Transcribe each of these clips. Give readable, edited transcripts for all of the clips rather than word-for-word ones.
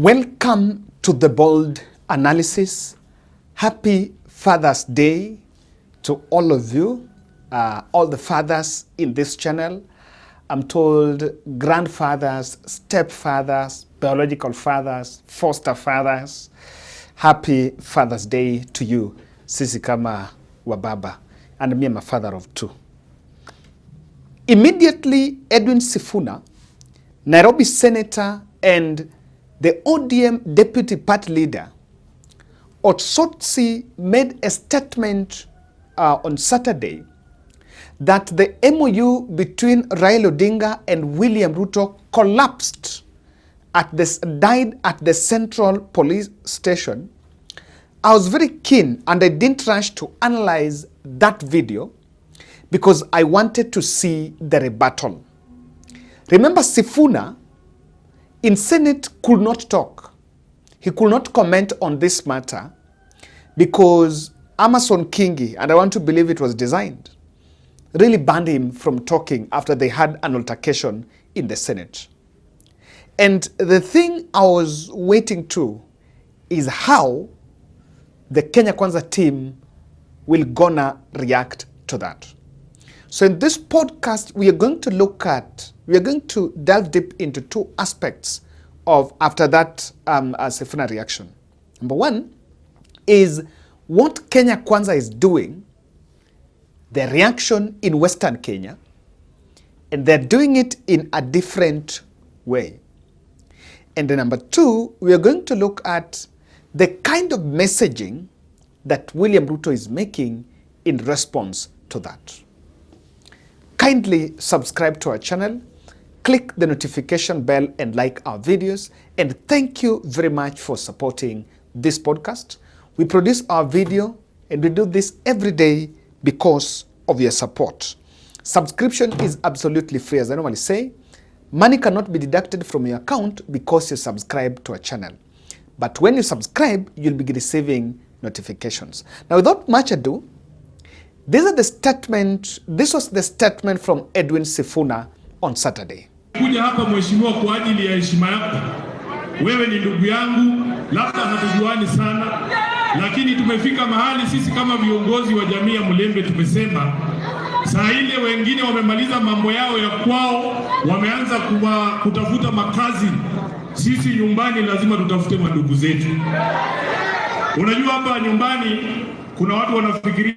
Welcome to the Bold Analysis. Happy Father's Day to all of you, all the fathers in this channel. I'm told grandfathers, stepfathers, biological fathers, foster fathers. Happy Father's Day to you, sisi kama wababa, and me, I'm a father of two. Immediately, Edwin Sifuna, Nairobi Senator and the ODM Deputy Party Leader, Otsotsi, made a statement on Saturday that the MOU between Raila Odinga and William Ruto collapsed died at the Central Police Station. I was very keen and I didn't rush to analyze that video because I wanted to see the rebuttal. Remember, Sifuna in Senate could not talk. He could not comment on this matter because Amason Kingi, and I want to believe it was designed, really banned him from talking after they had an altercation in the Senate. And the thing I was waiting to is how the Kenya Kwanza team will gonna react to that. So in this podcast, we are going to delve deep into two aspects of after that Sifuna reaction. Number one is what Kenya Kwanza is doing, the reaction in Western Kenya, and they're doing it in a different way. And then number two, we are going to look at the kind of messaging that William Ruto is making in response to that. Kindly subscribe to our channel, click the notification bell and like our videos. And thank you very much for supporting this podcast. We produce our video and we do this every day because of your support. Subscription is absolutely free. As I normally say, money cannot be deducted from your account because you subscribe to our channel. But when you subscribe, you'll be receiving notifications. Now, without much ado, this was the statement from Edwin Sifuna on Saturday. Kuja hapa mheshimiwa kwa ajili ya heshima yako. Wewe ni ndugu yangu, labda hatujuani sana, lakini tumefika mahali sisi kama viongozi wa jamii ya Mulembe tumesema saa ile wengine wamemaliza mambo yao ya kwao, wameanza kutafuta makazi. Sisi nyumbani lazima tutafute mandugu zetu. Unajua hapa nyumbani kuna watu wanafikiria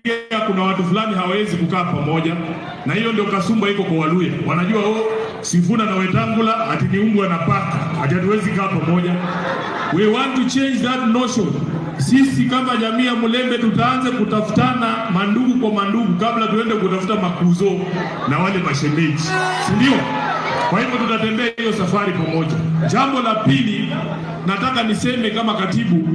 kuna watu fulani hawezi kukaa pamoja, na hiyo ndio kasumba iko kwa Waluya. Wanajua Sifuna na Wetangula ati ni mbwa na paka, ati hatuwezi kaa pamoja. We want to change that notion. Sisi kama jamii ya Mulembe tutaanze kutafutana mandugu kwa mandugu kabla tuende kutafuta makuzo na wale mashemeji. Si ndio? Kwa hivyo tutatembea hiyo safari pamoja. Jambo la pili, nataka niseme kama katibu,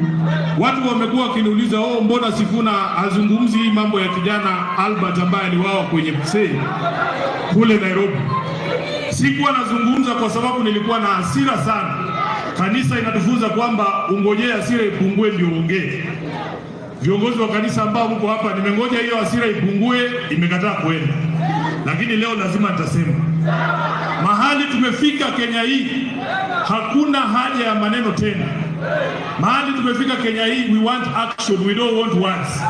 watu wamekuwa wakiniuliza mbona Sifuna azungumzi mambo ya kijana Albert ambaye aliuawa kwenye msee kule Nairobi. Sikuwa nazungumza kwa sababu nilikuwa na hasira sana. Kanisa inatufunza kwamba ungojee hasira ipungue ndio ongee. Viongozi wa kanisa ambao mko hapa, nimengoja hiyo hasira ipungue, imekataa kwenda. Lakini leo lazima nitasema. Mahali tumefika Kenya hii, hakuna haja ya maneno tena. Mahali tumefika Kenya hii, we want action, we don't want words.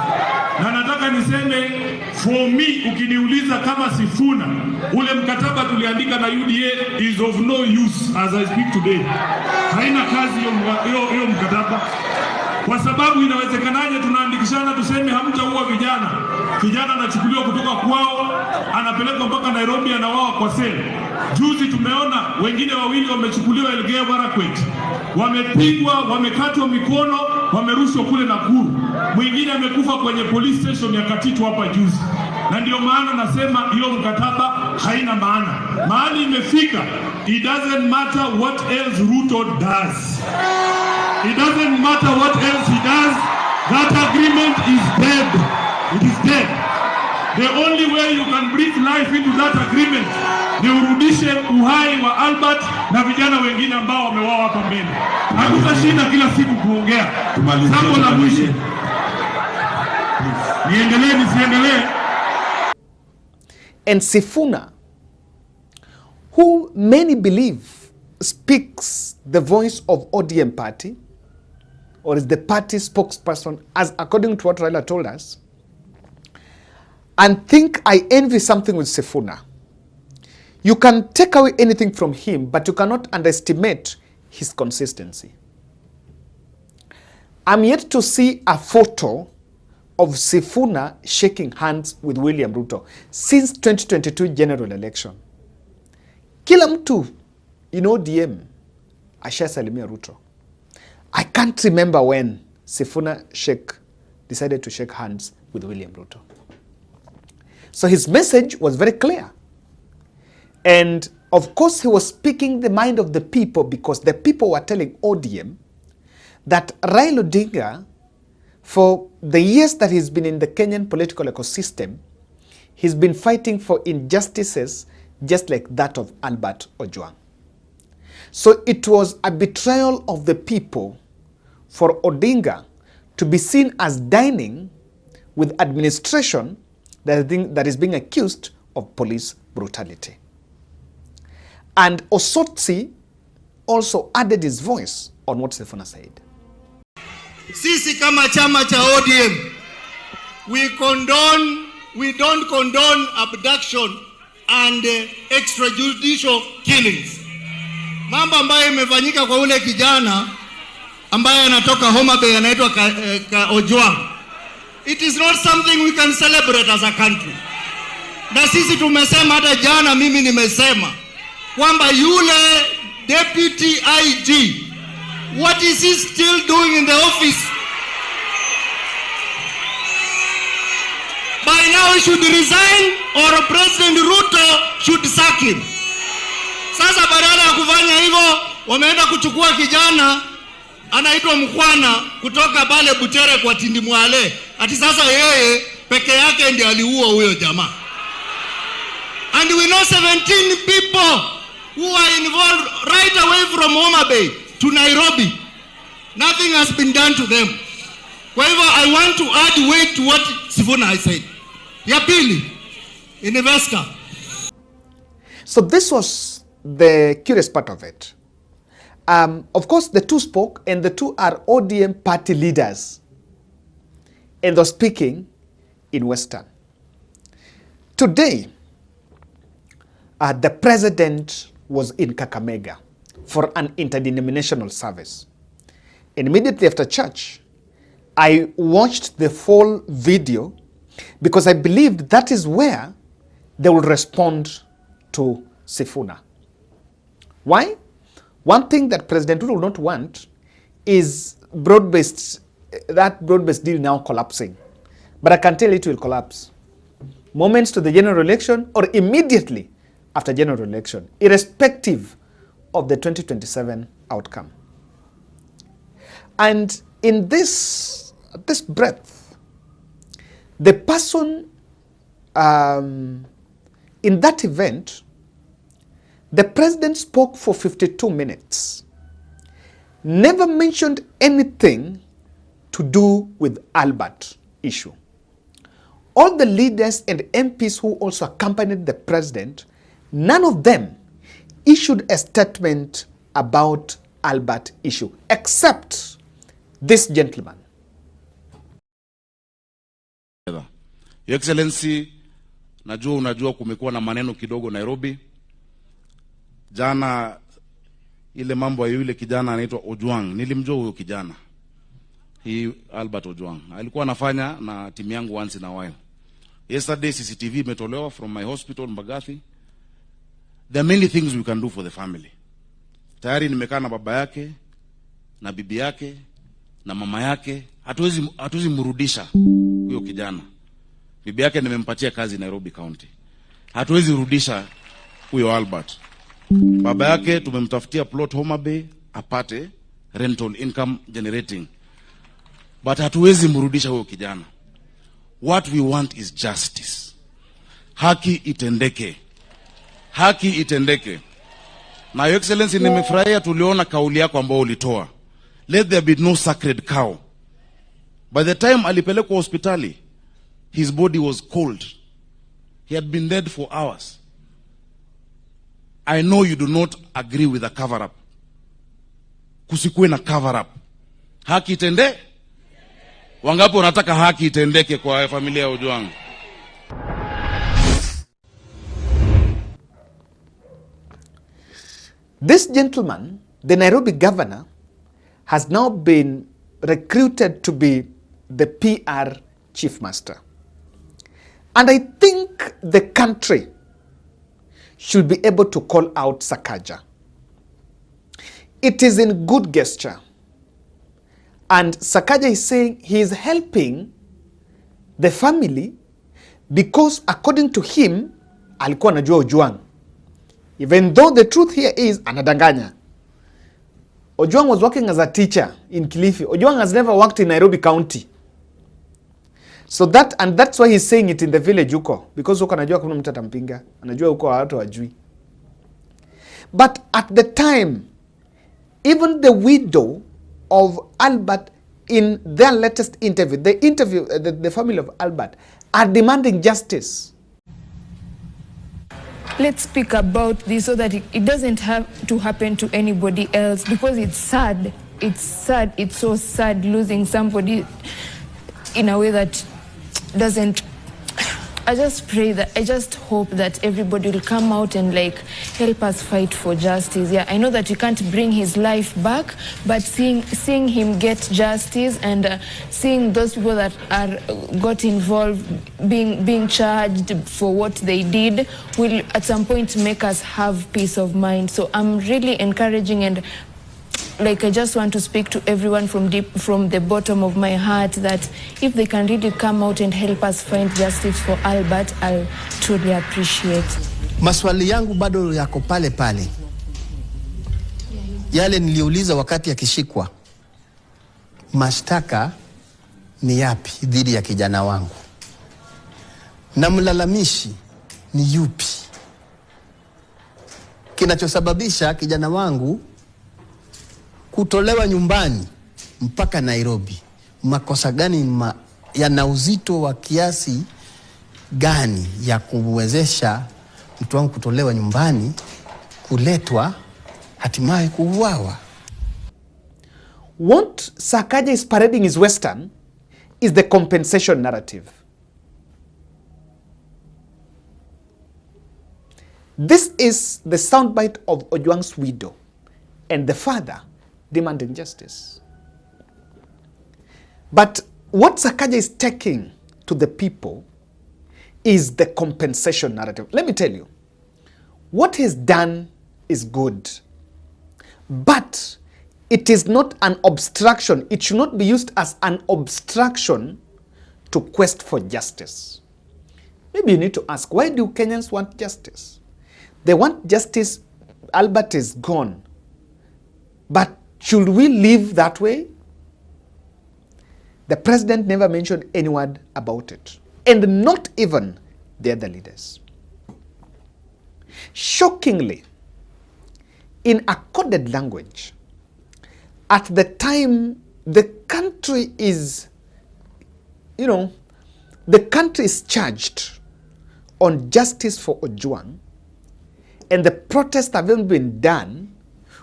Na nataka niseme, for me, ukiniuliza kama Sifuna, ule mkataba tuliandika na UDA is of no use as I speak today. Haina kazi hiyo mkataba. Kwa sababu inawezekanaje tunaandikishana tuseme hamtaua vijana. Kijana anachukuliwa kutoka kwao, anapelekwa mpaka Nairobi, anawawa kwa seli. Juzi tumeona wengine wawili wamechukuliwa Elgeyo Marakwet. Wamepigwa, wamekatwa mikono, wamerushwa kule Nakuru. Mwingine amekufa kwenye police station ya Katitu hapa juzi. Na ndio maana nasema hiyo mkataba haina maana. Mahali imefika, it doesn't matter what else Ruto does. It doesn't matter what else he does. That agreement is dead. It is dead. The only way you can breathe life into that agreement ni urudishe uhai wa Albert na vijana wengine ambao wameuawa hapa mbele. Hatutashinda kila siku kuongea. Jambo la mwisho. Niendelee nisiendelee? And Sifuna, who many believe speaks the voice of ODM party, or is the party spokesperson, as according to what Raila told us, and think I envy something with Sifuna. You can take away anything from him, but you cannot underestimate his consistency. I'm yet to see a photo of Sifuna shaking hands with William Ruto since 2022 general election. Kila mtu in ODM ashasalimia Ruto. I can't remember when Sifuna decided to shake hands with William Ruto. So his message was very clear. And of course, he was speaking the mind of the people, because the people were telling ODM that Raila Odinga, for the years that he's been in the Kenyan political ecosystem, he's been fighting for injustices just like that of Albert Ojwang. So it was a betrayal of the people for Odinga to be seen as dining with administration that is being accused of police brutality. And Osotsi also added his voice on what Sifuna said. Sisi kama chama cha ODM, we don't condone abduction and extrajudicial killings. Mambo ambayo imefanyika kwa ule kijana ambaye anatoka Homa Bay anaitwa Ojwang. It is not something we can celebrate as a country. Na sisi tumesema, hata jana mimi nimesema kwamba yule deputy IG, what is he still doing in the office? By now he should resign, or President Ruto should sack him. Sasa badala ya kufanya hivyo, wameenda kuchukua kijana anaitwa Mkwana kutoka Bale Butere kwa Tindimwale. Ati sasa yeye peke yake ndiye aliua huyo jamaa. And we know 17 people who are involved right away from Homa Bay to Nairobi. Nothing has been done to them. Kwa hivyo, I want to add weight to what Sifuna has said. Ya pili, investor. So this was the curious part of it. Of course, the two spoke, and the two are ODM party leaders, and they're speaking in Western. Today, the president was in Kakamega for an interdenominational service. And immediately after church, I watched the full video, because I believed that is where they will respond to Sifuna. Why? One thing that President Ruto will not want is that broad-based deal now collapsing. But I can tell it will collapse. Moments to the general election, or immediately after general election, irrespective of the 2027 outcome. And in this breath, the person in that event, the president spoke for 52 minutes, never mentioned anything to do with Albert issue. All the leaders and MPs who also accompanied the president, none of them issued a statement about Albert issue, except this gentleman. Your Excellency, unajua kumekuwa na maneno kidogo Nairobi. Jana ile mambo ya yule kijana anaitwa Ojwang, nilimjua huyo kijana. Albert Ojwang alikuwa anafanya na timu yangu once in a while. Yesterday CCTV imetolewa from my hospital Mbagathi. There are many things we can do for the family. Tayari nimekaa na baba yake na bibi yake na mama yake. Hatuwezi mrudisha huyo kijana. Bibi yake nimempatia kazi Nairobi County. Hatuwezi rudisha huyo Albert. Baba yake tumemtafutia plot Homa Bay apate rental income generating. But hatuwezi mrudisha huyo kijana. What we want is justice. Haki itendeke. Haki itendeke. Na Your Excellency, nimefurahia tuliona kauli yako ambao ulitoa. Let there be no sacred cow. By the time alipelekwa hospitali, his body was cold. He had been dead for hours. I know you do not agree with the cover up. Kusikue na cover up. Haki itende? Wangapi wanataka haki itendeke kwa familia ya Ojwang? This gentleman, the Nairobi governor, has now been recruited to be the PR chief master. And I think the country should be able to call out Sakaja. It is in good gesture. And Sakaja is saying he is helping the family because according to him, alikuwa anajua Ojwang. Even though the truth here is anadanganya. Ojwang was working as a teacher in Kilifi. Ojwang has never worked in Nairobi County. So that's why he's saying it in the village huko. Because huko anajua kuna mtu atampinga. Anajua huko watu wajui. But at the time, even the widow of Albert, in their latest interview, the family of Albert are demanding justice. Let's speak about this so that it doesn't have to happen to anybody else, because it's sad. It's sad. It's so sad losing somebody in a way that doesn't. I just pray that, I just hope that everybody will come out and like help us fight for justice. Yeah, I know that we can't bring his life back, but seeing him get justice and seeing those people that are got involved being charged for what they did will at some point make us have peace of mind. So I'm really encouraging, and like I just want to speak to everyone from the bottom of my heart that if they can really come out and help us find justice for Albert, I'll truly appreciate. Maswali yangu bado yako pale pale. Yale niliuliza wakati akishikwa. Mashtaka ni yapi dhidi ya kijana wangu? Na mlalamishi ni yupi? Kinachosababisha kijana wangu kutolewa nyumbani mpaka Nairobi, makosa gani yana uzito wa kiasi gani ya kuwezesha mtu wangu kutolewa nyumbani, kuletwa, hatimaye kuuawa? What Sakaja is parading his Western is the compensation narrative. This is the soundbite of Ojwang's widow and the father demanding justice. But what Sakaja is taking to the people is the compensation narrative. Let me tell you, what he's done is good, but it is not an obstruction. It should not be used as an obstruction to quest for justice. Maybe you need to ask, why do Kenyans want justice? They want justice. Albert is gone. But should we live that way? The president never mentioned any word about it, and not even the other leaders. Shockingly, in a coded language, at the time the country is, the country is charged on justice for Ojwang, and the protests haven't been done,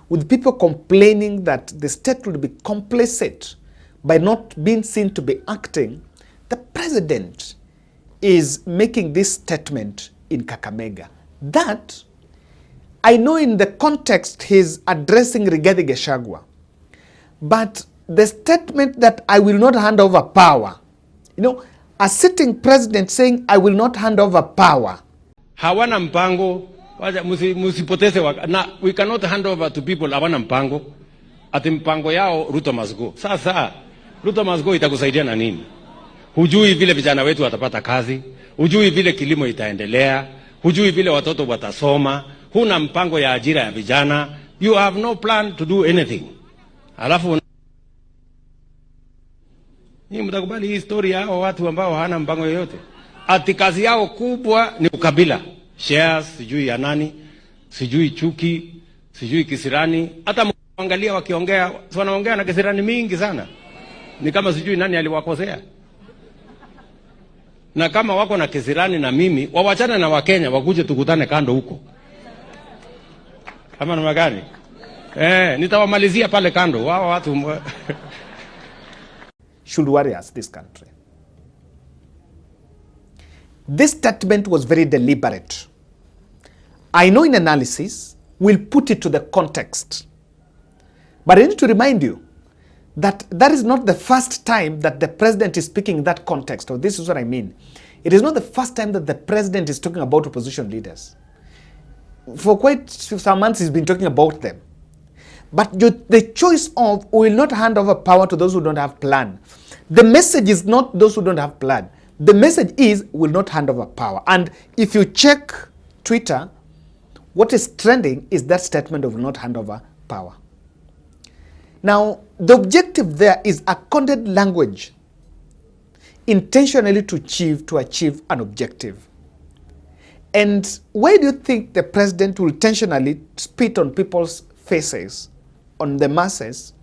with people complaining that the state will be complicit by not being seen to be acting, the president is making this statement in Kakamega. That, I know in the context he's addressing Rigathi Gachagua, but the statement that I will not hand over power, a sitting president saying I will not hand over power. Hawana mpango. Musipoteze na we cannot hand over to people hawana mpango. Ati mpango yao Ruto must go. Sasa Ruto must go itakusaidia na nini? Hujui vile vijana wetu watapata kazi, hujui vile kilimo itaendelea, hujui vile watoto watasoma, huna mpango ya ajira ya vijana. You have no plan to do anything. Alafu ni mtakubali hii story yao watu ambao hawana mpango yoyote. Ati kazi yao kubwa ni ukabila. Shares, sijui ya nani, sijui chuki, sijui kisirani. Hata mwangalia wakiongea, wanaongea na kisirani mingi sana. Ni kama sijui nani aliwakosea. Na kama wako na kisirani na mimi, wawachane na Wakenya, wakuje tukutane kando huko. Ama namna gani? Nitawamalizia pale kando wao watu. Should worry us, this country. This statement was very deliberate. I know in analysis, we'll put it to the context. But I need to remind you that that is not the first time that the president is speaking in that context. Or this is what I mean. It is not the first time that the president is talking about opposition leaders. For quite some months, he's been talking about them. But the choice of will not hand over power to those who don't have plan. The message is not those who don't have plan. The message is will not hand over power. And if you check Twitter, what is trending is that statement of will not hand over power. Now, the objective there is a coded language intentionally to achieve an objective. And why do you think the president will intentionally spit on people's faces, on the masses?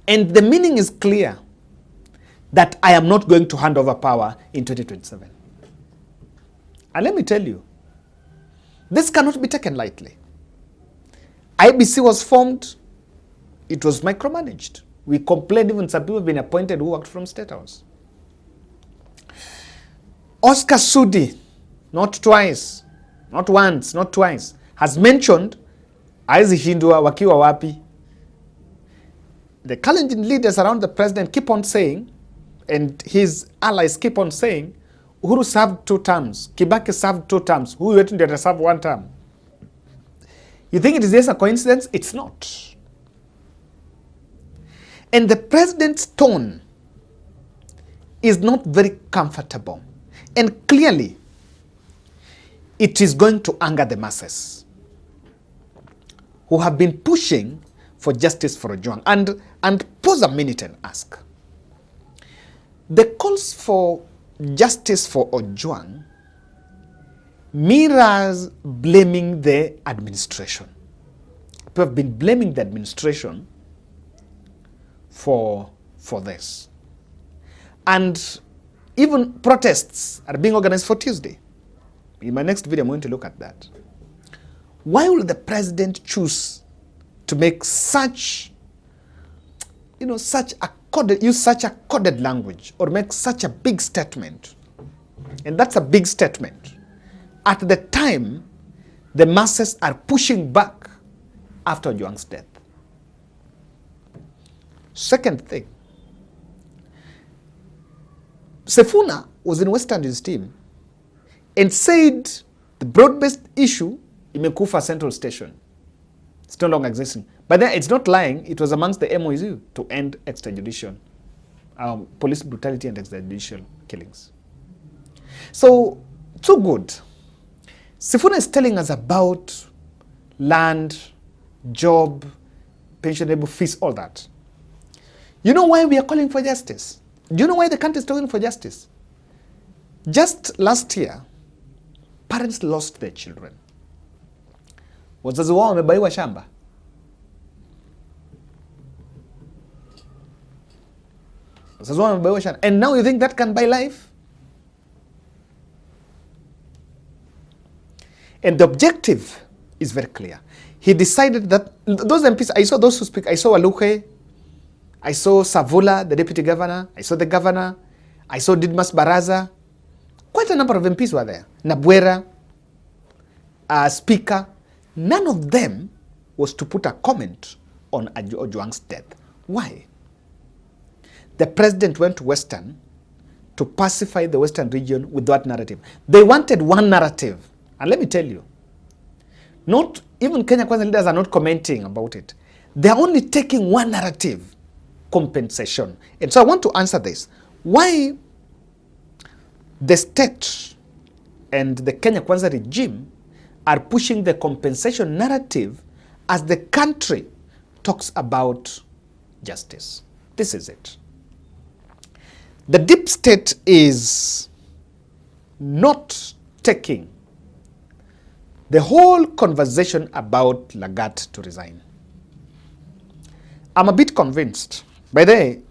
And the meaning is clear, that I am not going to hand over power in 2027. And let me tell you, this cannot be taken lightly. IBC was formed, it was micromanaged. We complained, even some people have been appointed who worked from State House. Oscar Sudi, not twice, not once, not twice, has mentioned aizishindwa wakiwa wapi. The challenging leaders around the president keep on saying, and his allies keep on saying, Uhuru served 2 terms, Kibaki served 2 terms, who waiting to serve 1 term. You think it is just a coincidence? It's not. And the president's tone is not very comfortable. And clearly, it is going to anger the masses who have been pushing for justice for Ojwang. And pause a minute and ask. The calls for justice for Ojwang mirrors blaming the administration. People have been blaming the administration for this. And even protests are being organized for Tuesday. In my next video, I'm going to look at that. Why will the president choose to make such, use such a coded language or make such a big statement? And that's a big statement. At the time, the masses are pushing back after Ojwang's death. Second thing, Sifuna was in Western News team and said the broad-based issue imekufa Central Station. It's no longer existing. But then it's not lying. It was amongst the MOUs to end extrajudicial, police brutality and extrajudicial killings. So, too good. Sifuna is telling us about land, job, pensionable fees, all that. You know why we are calling for justice? Do you know why the country is calling for justice? Just last year, parents lost their children. Wazazi wao wamebaiwa shamba. Wazazi wao wamebaiwa shamba. And now you think that can buy life? And the objective is very clear. He decided that those MPs, I saw those who speak, I saw Waluke, I saw Savula, the deputy governor, I saw the governor, I saw Didmas Baraza. Quite a number of MPs were there. Nabwera, speaker. None of them was to put a comment on Ojwang's death. Why? The president went to Western to pacify the Western region with that narrative. They wanted one narrative. And let me tell you, not even Kenya Kwanza leaders are not commenting about it. They are only taking one narrative, compensation. And so I want to answer this. Why the state and the Kenya Kwanza regime are pushing the compensation narrative as the country talks about justice. This is it. The deep state is not taking the whole conversation about Lagat to resign. I'm a bit convinced. By the way,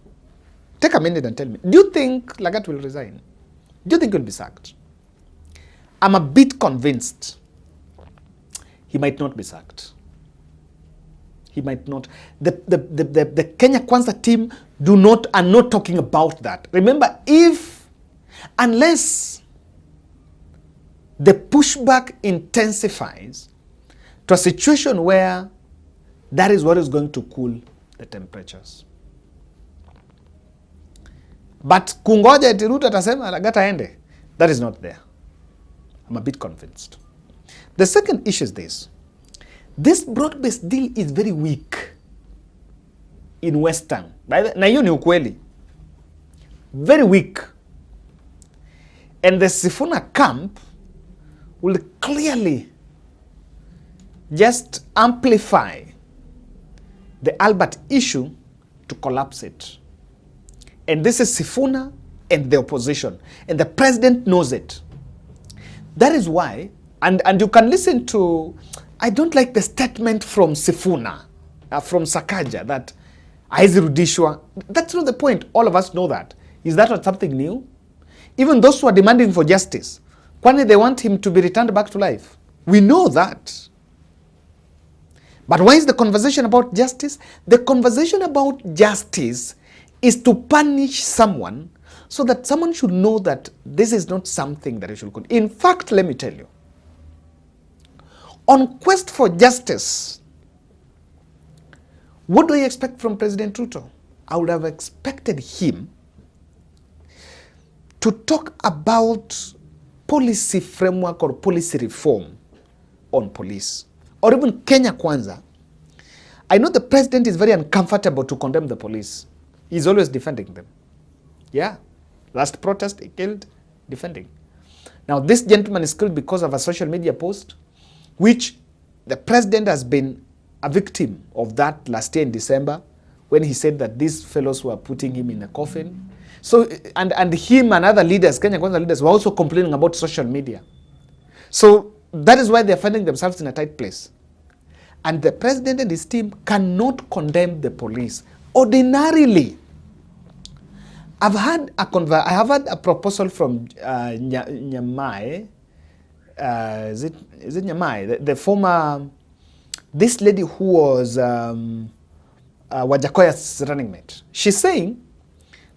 take a minute and tell me, do you think Lagat will resign? Do you think he'll be sacked? I'm a bit convinced he might not be sacked. He might not. The Kenya Kwanza team are not talking about that. Remember, unless the pushback intensifies to a situation where that is what is going to cool the temperatures. But kungoja eti Ruto atasema Lagata ende, that is not there. I'm a bit convinced. The second issue is this. This broad-based deal is very weak in Western. Na hiyo ni ukweli. Very weak. And the Sifuna camp will clearly just amplify the Albert issue to collapse it. And this is Sifuna and the opposition. And the president knows it. That is why, and you can listen to, I don't like the statement from Sifuna, from Sakaja, that Aizirudishwa. That's not the point. All of us know that. Is that not something new? Even those who are demanding for justice, when they want him to be returned back to life. We know that. But why is the conversation about justice? The conversation about justice is to punish someone so that someone should know that this is not something that you should do. In fact, let me tell you, on quest for justice, what do I expect from President Ruto? I would have expected him to talk about policy framework or policy reform on police, or even Kenya Kwanza. I know the president is very uncomfortable to condemn the police. He's always defending them. Yeah. Last protest, he killed, defending. Now, this gentleman is killed because of a social media post, which the president has been a victim of that last year in December, when he said that these fellows were putting him in a coffin. So, and him and other leaders, Kenya Kwanza leaders, were also complaining about social media. So, that is why they're finding themselves in a tight place. And the president and his team cannot condemn the police. Ordinarily, I have had a proposal from Nyamai. Is it Nyamai? The former, this lady who was Wajakoya's running mate. She's saying,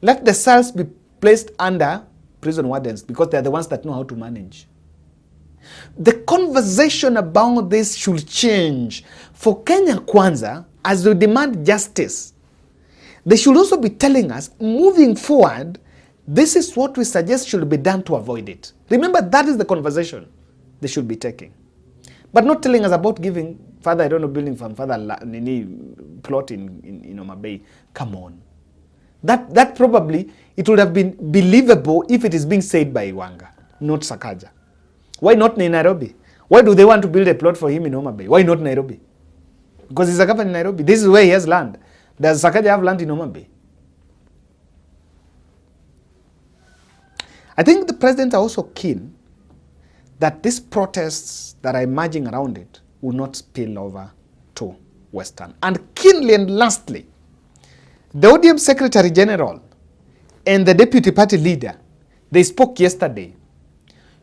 let the cells be placed under prison wardens because they're the ones that know how to manage. The conversation about this should change. For Kenya Kwanza, as we demand justice, they should also be telling us, moving forward, this is what we suggest should be done to avoid it. Remember, that is the conversation they should be taking. But not telling us about giving father, I don't know, building from father plot in Homa Bay. Come on. That probably, it would have been believable if it is being said by Iwanga, not Sakaja. Why not in Nairobi? Why do they want to build a plot for him in Homa Bay? Why not Nairobi? Because he's a governor in Nairobi. This is where he has land. Does Sakaja have land in Homa Bay? I think the president are also keen that these protests that are emerging around it will not spill over to Western. And keenly and lastly, the ODM Secretary General and the Deputy Party Leader, they spoke yesterday.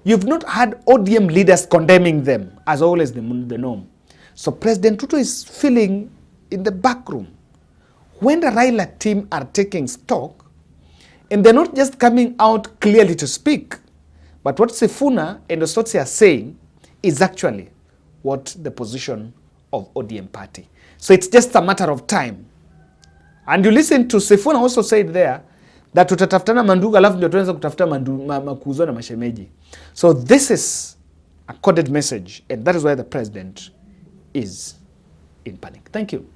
You've not had ODM leaders condemning them, as always the norm. So President Ruto is feeling in the back room. When the Raila team are taking stock, and they're not just coming out clearly to speak, but what Sifuna and Osotsi are saying is actually what the position of ODM party. So it's just a matter of time. And you listen to Sifuna also said there that tutatafutana mandugu alafu ndio tuanze kutafuta makuzo na mashemeji. So this is a coded message, and that is why the president is in panic. Thank you.